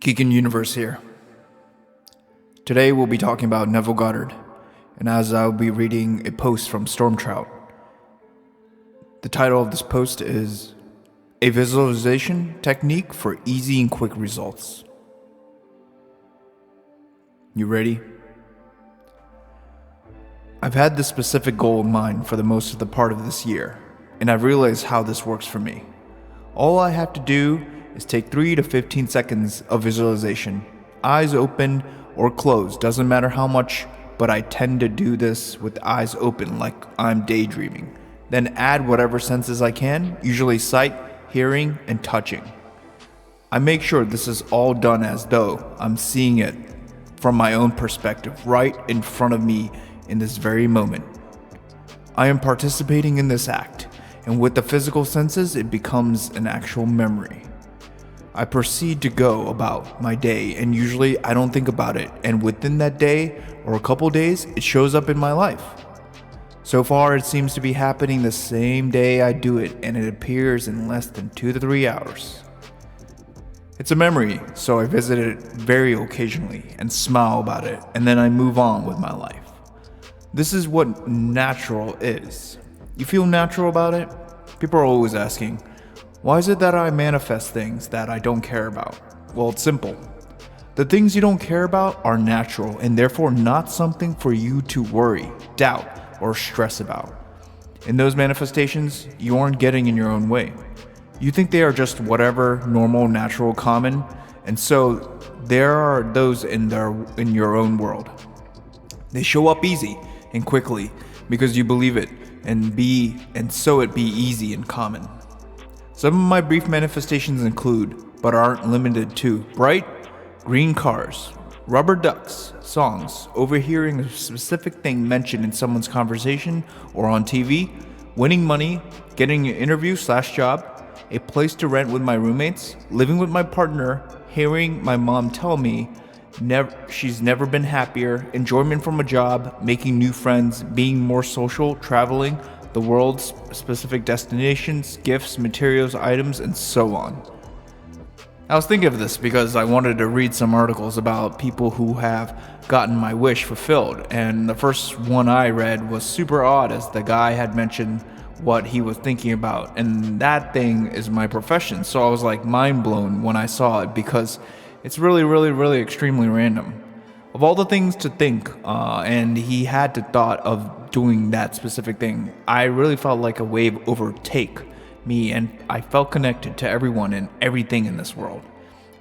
Keken Universe here. Today we'll be talking about Neville Goddard, and as I'll be reading a post from Stormtrout. The title of this post is A Visualization Technique for Easy and Quick Results. You ready? I've had this specific goal in mind for the most of the part of this year, and I've realized how this works for me. All I have to do is take 3 to 15 seconds of visualization, eyes open or closed, doesn't matter how much, but I tend to do this with eyes open like I'm daydreaming. Then add whatever senses I can, usually sight, hearing, and touching. I make sure this is all done as though I'm seeing it from my own perspective, right in front of me in this very moment. I am participating in this act, and with the physical senses, it becomes an actual memory. I proceed to go about my day, and usually I don't think about it, and within that day or a couple days, it shows up in my life. So far, it seems to be happening the same day I do it, and it appears in less than 2 to 3 hours. It's a memory, so I visit it very occasionally and smile about it, and then I move on with my life. This is what natural is. You feel natural about it? People are always asking, why is it that I manifest things that I don't care about? Well, it's simple. The things you don't care about are natural and therefore not something for you to worry, doubt, or stress about. In those manifestations, you aren't getting in your own way. You think they are just whatever, normal, natural, common, and so there are those in your own world. They show up easy and quickly because you believe it, and so it be easy and common. Some of my brief manifestations include, but aren't limited to, bright green cars, rubber ducks, songs, overhearing a specific thing mentioned in someone's conversation or on TV, winning money, getting an interview/job, a place to rent with my roommates, living with my partner, hearing my mom tell me she's never been happier, enjoyment from a job, making new friends, being more social, traveling the world's specific destinations, gifts, materials, items, and so on. I was thinking of this because I wanted to read some articles about people who have gotten my wish fulfilled, and the first one I read was super odd as the guy had mentioned what he was thinking about, and that thing is my profession, so I was like mind blown when I saw it because it's really extremely random. Of all the things to think, and he had the thought of doing that specific thing, I really felt like a wave overtake me, and I felt connected to everyone and everything in this world.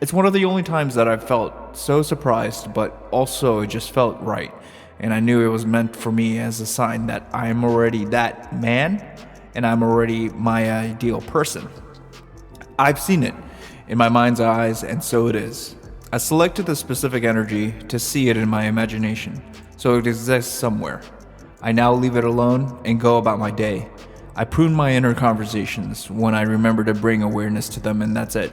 It's one of the only times that I've felt so surprised, but also it just felt right, and I knew it was meant for me as a sign that I am already that man, and I'm already my ideal person. I've seen it in my mind's eyes, and so it is. I selected the specific energy to see it in my imagination, so it exists somewhere. I now leave it alone and go about my day. I prune my inner conversations when I remember to bring awareness to them, and that's it.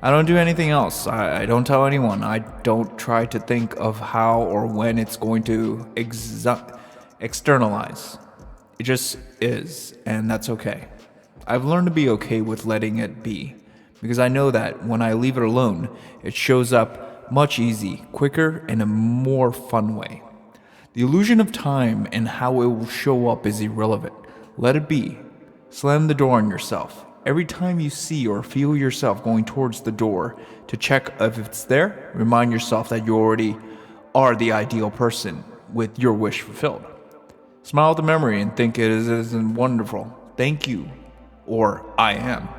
I don't do anything else. I don't tell anyone. I don't try to think of how or when it's going to externalize. It just is, and that's okay. I've learned to be okay with letting it be, because I know that when I leave it alone, it shows up much easier, quicker, and a more fun way. The illusion of time and how it will show up is irrelevant. Let it be. Slam the door on yourself. Every time you see or feel yourself going towards the door to check if it's there, remind yourself that you already are the ideal person with your wish fulfilled. Smile at the memory and think it is wonderful. Thank you, or I am.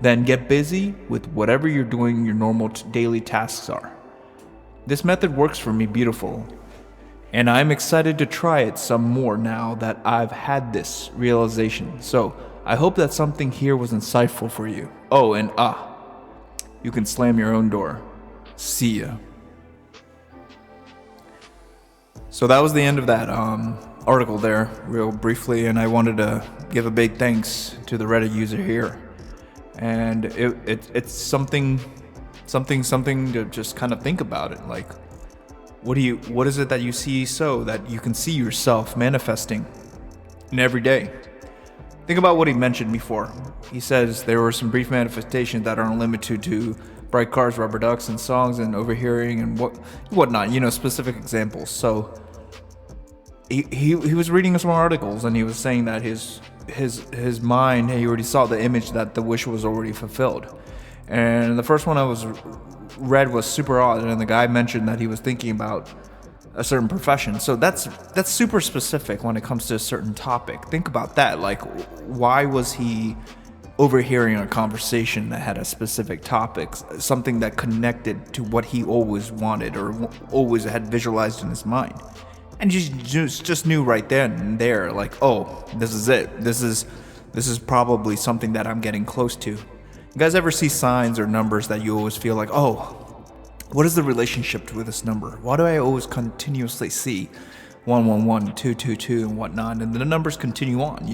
Then get busy with whatever you're doing your normal daily tasks are. This method works for me beautiful, and I'm excited to try it some more now that I've had this realization. So I hope that something here was insightful for you. Oh, and you can slam your own door. See ya. So that was the end of that article there, real briefly, and I wanted to give a big thanks to the Reddit user here. And it's something to just kind of think about it. Like, what is it that you see so that you can see yourself manifesting in every day? Think about what he mentioned before. He says there were some brief manifestations that aren't limited to bright cars, rubber ducks, and songs, and overhearing, and whatnot. Specific examples. So he was reading some articles, and he was saying that his mind, he already saw the image that the wish was already fulfilled. And the first one I read was super odd, and the guy mentioned that he was thinking about a certain profession. So that's super specific when it comes to a certain topic. Think about that. Like, why was he overhearing a conversation that had a specific topic, something that connected to what he always wanted or always had visualized in his mind? And just knew right then and there, like, oh, this is it. This is probably something that I'm getting close to. You guys ever see signs or numbers that you always feel like, oh, what is the relationship with this number? Why do I always continuously see 111, 222, and whatnot? And the numbers continue on,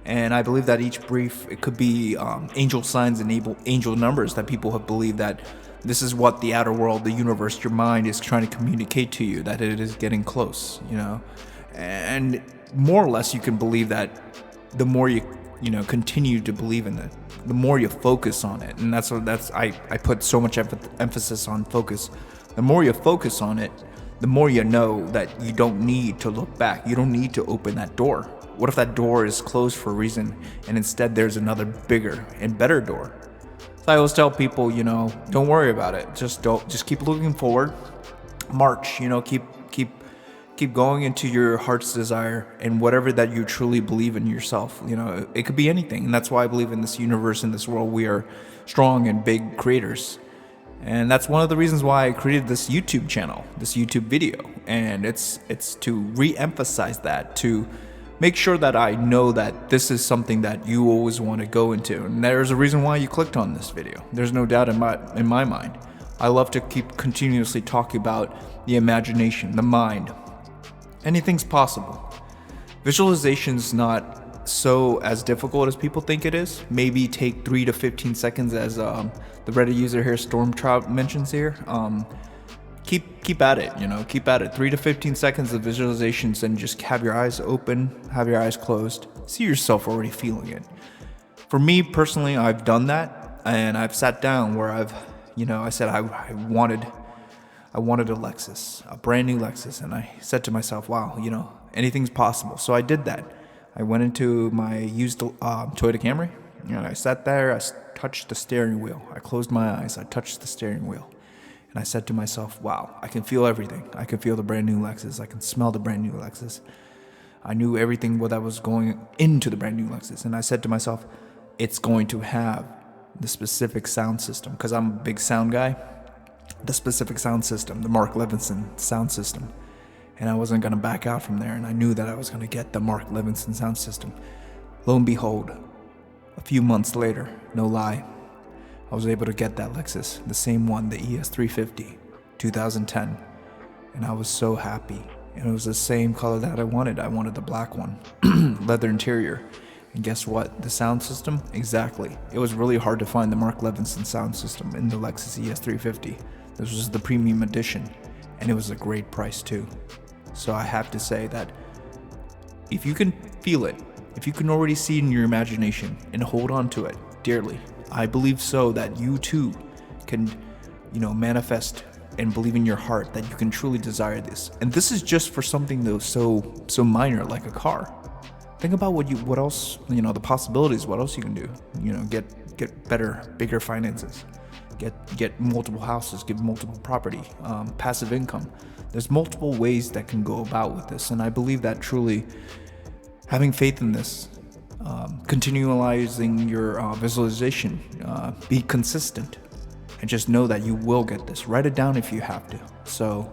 And I believe that each brief, it could be angel signs and angel numbers that people have believed that this is what the outer world, the universe, your mind is trying to communicate to you, that it is getting close, And more or less you can believe that the more you continue to believe in it, the more you focus on it. And I put so much emphasis on focus. The more you focus on it, the more you know that you don't need to look back. You don't need to open that door. What if that door is closed for a reason, and instead there's another bigger and better door? So I always tell people, don't worry about it. Just keep looking forward. March, keep going into your heart's desire and whatever that you truly believe in yourself. It could be anything. And that's why I believe in this universe, in this world, we are strong and big creators. And that's one of the reasons why I created this YouTube channel, this YouTube video. And it's to re-emphasize that, to make sure that I know that this is something that you always want to go into. And there's a reason why you clicked on this video. There's no doubt in my mind. I love to keep continuously talking about the imagination, the mind. Anything's possible. Visualization's not so as difficult as people think it is. Maybe take 3 to 15 seconds, as the Reddit user here, Stormtrout, mentions here. Keep at it, keep at it. 3 to 15 seconds of visualizations, and just have your eyes open, have your eyes closed. See yourself already feeling it. For me personally, I've done that, and I've sat down where I said I wanted a Lexus, a brand new Lexus. And I said to myself, wow, anything's possible. So I did that. I went into my used Toyota Camry, and I sat there, I touched the steering wheel. I closed my eyes, I touched the steering wheel. And I said to myself, wow, I can feel everything. I can feel the brand new Lexus. I can smell the brand new Lexus. I knew everything that was going into the brand new Lexus. And I said to myself, it's going to have the specific sound system, because I'm a big sound guy. The specific sound system, the Mark Levinson sound system. And I wasn't going to back out from there, and I knew that I was going to get the Mark Levinson sound system. Lo and behold, a few months later, no lie, I was able to get that Lexus, the same one, the ES350, 2010. And I was so happy. And it was the same color that I wanted. I wanted the black one, leather interior. And guess what? The sound system? Exactly. It was really hard to find the Mark Levinson sound system in the Lexus ES350. This was the premium edition, and it was a great price too. So I have to say that if you can feel it, if you can already see it in your imagination and hold on to it dearly, I believe so that you too can, manifest and believe in your heart that you can truly desire this. And this is just for something though so minor, like a car. Think about what else, the possibilities, what else you can do. Get better, bigger finances. Get multiple houses, get multiple property, passive income. There's multiple ways that can go about with this. And I believe that truly having faith in this, continualizing your visualization, be consistent, and just know that you will get this. Write it down if you have to. So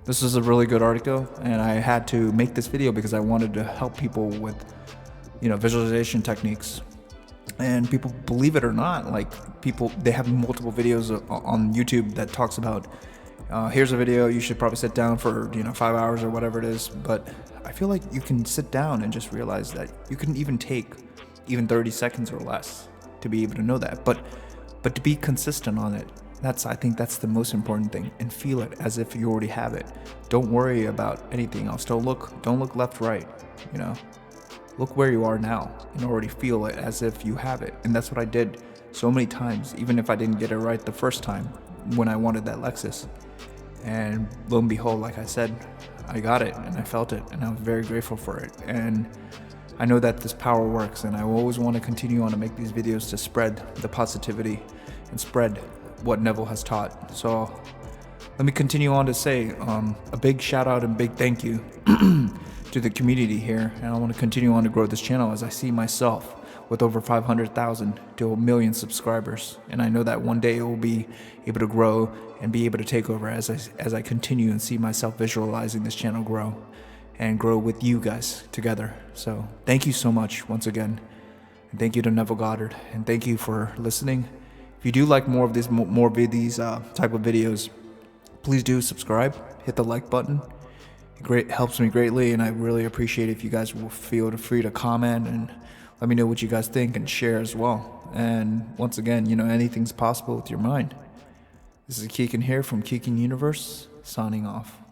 this is a really good article, and I had to make this video because I wanted to help people with, visualization techniques. And people, believe it or not, they have multiple videos on YouTube that talks about, here's a video, you should probably sit down for 5 hours or whatever it is. But I feel like you can sit down and just realize that you can even take 30 seconds or less to be able to know that. But to be consistent on it, I think that's the most important thing. And feel it as if you already have it. Don't worry about anything else. Don't look left, right, Look where you are now and already feel it as if you have it. And that's what I did so many times, even if I didn't get it right the first time when I wanted that Lexus. And lo and behold, like I said, I got it and I felt it, and I was very grateful for it. And I know that this power works, and I always want to continue on to make these videos to spread the positivity and spread what Neville has taught. So let me continue on to say a big shout out and big thank you to the community here. And I want to continue on to grow this channel as I see myself with over 500,000 to 1 million subscribers. And I know that one day it will be able to grow and be able to take over as I continue and see myself visualizing this channel grow and grow with you guys together. So thank you so much once again. And thank you to Neville Goddard. And thank you for listening. If you do like more of these type of videos, please do subscribe, hit the like button. It helps me greatly, and I really appreciate it if you guys will feel free to comment and let me know what you guys think, and share as well. And once again, anything's possible with your mind. This is Keken here from Keken Universe, signing off.